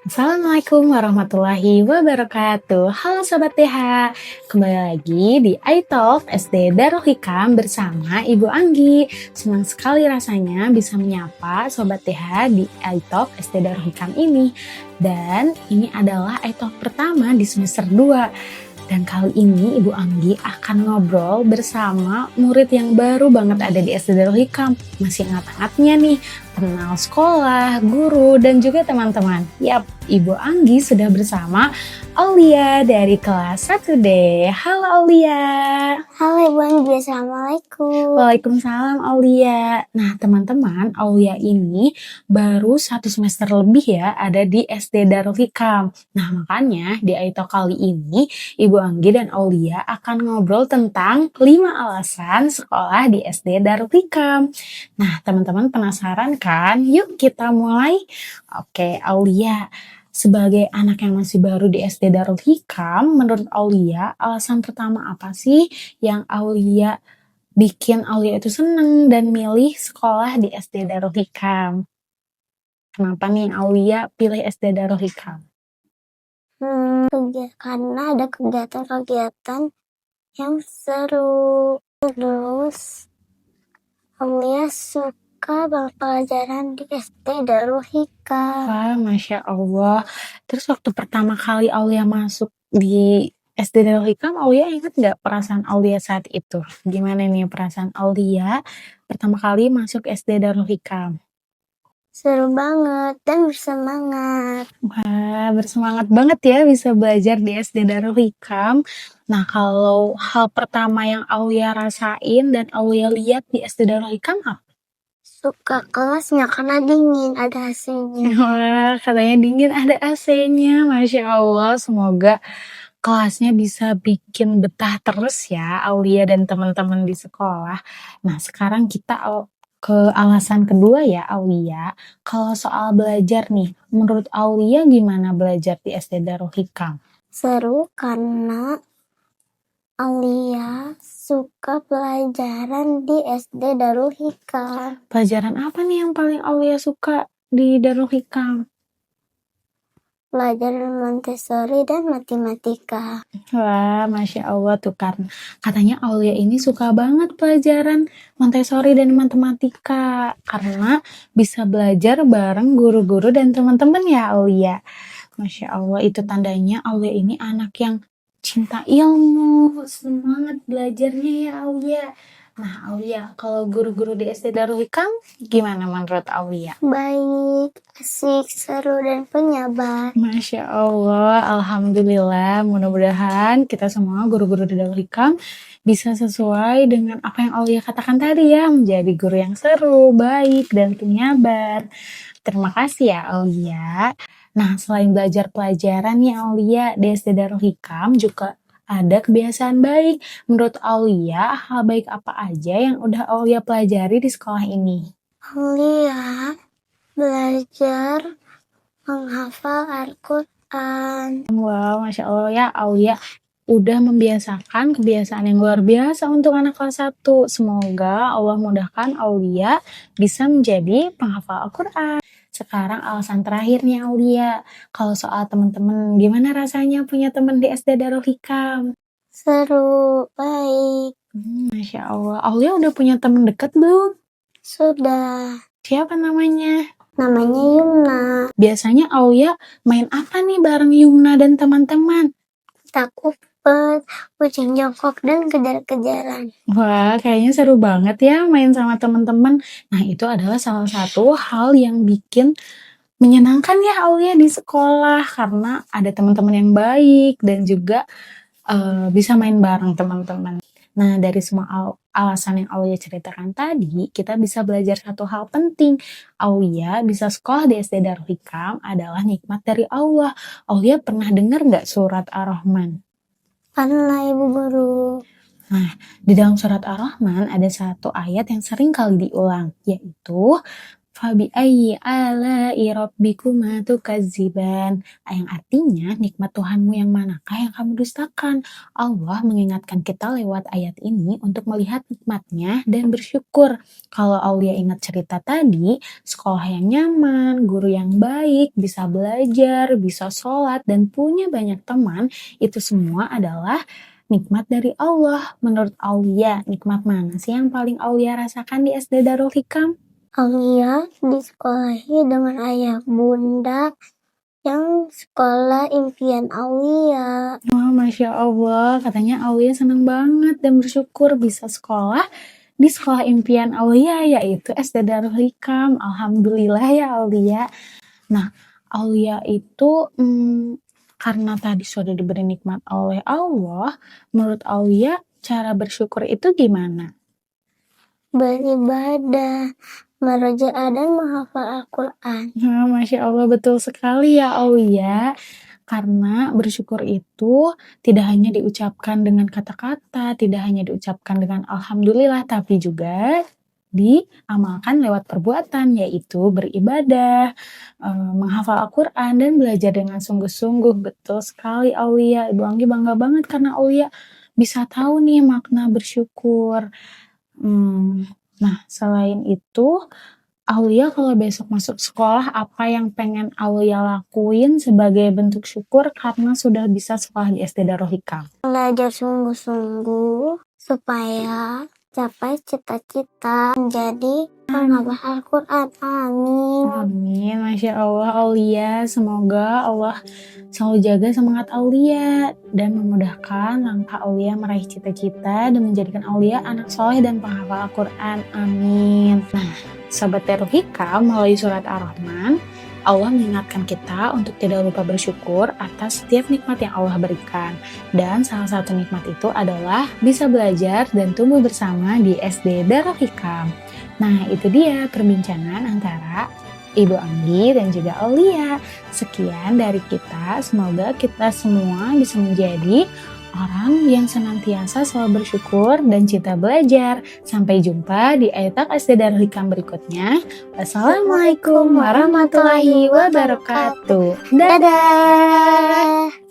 Assalamualaikum warahmatullahi wabarakatuh. Halo Sobat TH, kembali lagi di iTalk SD Darul Hikam bersama Ibu Anggi. Senang sekali rasanya bisa menyapa Sobat TH di iTalk SD Darul Hikam ini. Dan ini adalah iTalk pertama di semester 2. Dan kali ini Ibu Anggi akan ngobrol bersama murid yang baru banget ada di SD Darul Hikam. Masih hangat-hangatnya nih, kenal sekolah, guru, dan juga teman-teman. Yap, Ibu Anggi sudah bersama Aulia dari kelas 1D. Halo Aulia. Halo Ibu Anggi, Assalamualaikum. Waalaikumsalam Aulia. Nah teman-teman, Aulia ini baru 1 semester lebih ya ada di SD Darul Hikam. Nah makanya di Aito kali ini Ibu Anggi dan Aulia akan ngobrol tentang 5 alasan sekolah di SD Darul Hikam. Nah teman-teman penasaran kan? Yuk kita mulai. Oke Aulia, sebagai anak yang masih baru di SD Darul Hikam, menurut Aulia alasan pertama apa sih yang Aulia bikin Aulia itu seneng dan milih sekolah di SD Darul Hikam? Kenapa nih Aulia pilih SD Darul Hikam? Karena ada kegiatan-kegiatan yang seru. Terus Aulia suka banget pelajaran di SD Darul Hikam. Wah, Masya Allah. Terus waktu pertama kali Aulia masuk di SD Darul Hikam, Aulia ingat nggak perasaan Aulia saat itu? Gimana nih perasaan Aulia pertama kali masuk SD Darul Hikam? Seru banget dan bersemangat. Wah, bersemangat banget ya bisa belajar di SD Darul Hikam. Nah, kalau hal pertama yang Aulia rasain dan Aulia lihat di SD Darul Hikam apa? Suka kelasnya karena dingin, ada AC-nya. Wah, katanya dingin ada AC-nya. Masya Allah, semoga kelasnya bisa bikin betah terus ya Aulia dan teman-teman di sekolah. Nah, sekarang kita ke alasan kedua ya Aulia. Kalau soal belajar nih, menurut Aulia gimana belajar di SD Darul Hikam? Seru karena Aulia suka pelajaran di SD Darul Hikam. Pelajaran apa nih yang paling Aulia suka di Darul Hikam? Pelajaran Montessori dan matematika. Wah, Masya Allah tuh kan. Katanya Aulia ini suka banget pelajaran Montessori dan matematika. Karena bisa belajar bareng guru-guru dan teman-teman ya Aulia. Masya Allah, itu tandanya Aulia ini anak yang cinta ilmu. Semangat belajarnya ya Aulia. Nah Aulia, kalau guru-guru di SD Darul Hikam gimana menurut Aulia? Baik, asik, seru, dan penyabar. Masya Allah, Alhamdulillah, mudah-mudahan kita semua guru-guru di Darul Hikam bisa sesuai dengan apa yang Aulia katakan tadi ya, menjadi guru yang seru, baik, dan penyabar. Terima kasih ya Aulia. Nah, selain belajar pelajaran nih Aulia, di SD Darul Hikam juga ada kebiasaan baik. Menurut Aulia, hal baik apa aja yang udah Aulia pelajari di sekolah ini? Aulia belajar menghafal Al-Quran. Wow, Masya Allah ya Aulia udah membiasakan kebiasaan yang luar biasa untuk anak kelas 1. Semoga Allah mudahkan Aulia bisa menjadi penghafal Al-Quran. Sekarang alasan terakhir nih Aulia, kalau soal teman-teman, gimana rasanya punya teman di SD Darul Hikam? Seru, baik. Masya Allah, Aulia udah punya teman dekat belum? Sudah. Siapa namanya? Namanya Yumna. Biasanya Aulia main apa nih bareng Yumna dan teman-teman? Takut kucing jongkok dan kejar-kejaran. Wah, kayaknya seru banget ya main sama teman-teman. Nah, itu adalah salah satu hal yang bikin menyenangkan ya Aulia di sekolah karena ada teman-teman yang baik dan juga bisa main bareng teman-teman. Nah, dari semua alasan yang Aulia ceritakan tadi, kita bisa belajar satu hal penting. Aulia bisa sekolah di SD Darul Hikam adalah nikmat dari Allah. Aulia pernah dengar nggak surat Ar-Rahman? Pernah Ibu Guru. Nah, di dalam surat Ar-Rahman ada satu ayat yang sering kali diulang, yaitu Fabi ayyi ala'i rabbikuma tukadziban. Yang artinya, nikmat Tuhanmu yang manakah yang kamu dustakan? Allah mengingatkan kita lewat ayat ini untuk melihat nikmatnya dan bersyukur. Kalau Aulia ingat cerita tadi, sekolah yang nyaman, guru yang baik, bisa belajar, bisa sholat, dan punya banyak teman, itu semua adalah nikmat dari Allah. Menurut Aulia, nikmat mana sih yang paling Aulia rasakan di SD Darul Hikam? Aulia disekolahi dengan ayah bunda yang sekolah impian Aulia. Wah, Masya Allah, katanya Aulia senang banget dan bersyukur bisa sekolah di sekolah impian Aulia, yaitu SD Darul Hikam. Alhamdulillah ya Aulia. Nah, Aulia itu karena tadi sudah diberi nikmat oleh Allah, menurut Aulia cara bersyukur itu gimana? Beribadah, merojaah dan menghafal Al-Quran. Nah, Masya Allah, betul sekali ya Aulia. Karena bersyukur itu tidak hanya diucapkan dengan kata-kata, tidak hanya diucapkan dengan alhamdulillah, tapi juga diamalkan lewat perbuatan, yaitu beribadah, menghafal Al-Quran, dan belajar dengan sungguh-sungguh. Betul sekali Aulia. Ibu Anggi bangga banget karena Aulia bisa tahu nih makna bersyukur. Nah, selain itu, Aulia kalau besok masuk sekolah, apa yang pengen Aulia lakuin sebagai bentuk syukur karena sudah bisa sekolah di SD Darul Hikam? Belajar sungguh-sungguh supaya capai cita-cita menjadi penghafal Al-Quran. Amin. Amin, Masya Allah Aulia. Semoga Allah selalu jaga semangat Aulia dan memudahkan langkah Aulia meraih cita-cita dan menjadikan Aulia anak soleh dan penghafal Al-Quran. Amin. Nah, Sobat Darul Hikam, melalui surat Ar-Rahman, Allah mengingatkan kita untuk tidak lupa bersyukur atas setiap nikmat yang Allah berikan. Dan salah satu nikmat itu adalah bisa belajar dan tumbuh bersama di SD Darul Hikam. Nah, itu dia perbincangan antara Ibu Anggi dan juga Aulia. Sekian dari kita, semoga kita semua bisa menjadi orang yang senantiasa selalu bersyukur dan cinta belajar. Sampai jumpa di Aitak SD Darul Hikam berikutnya. Wassalamualaikum warahmatullahi wabarakatuh. Dadah!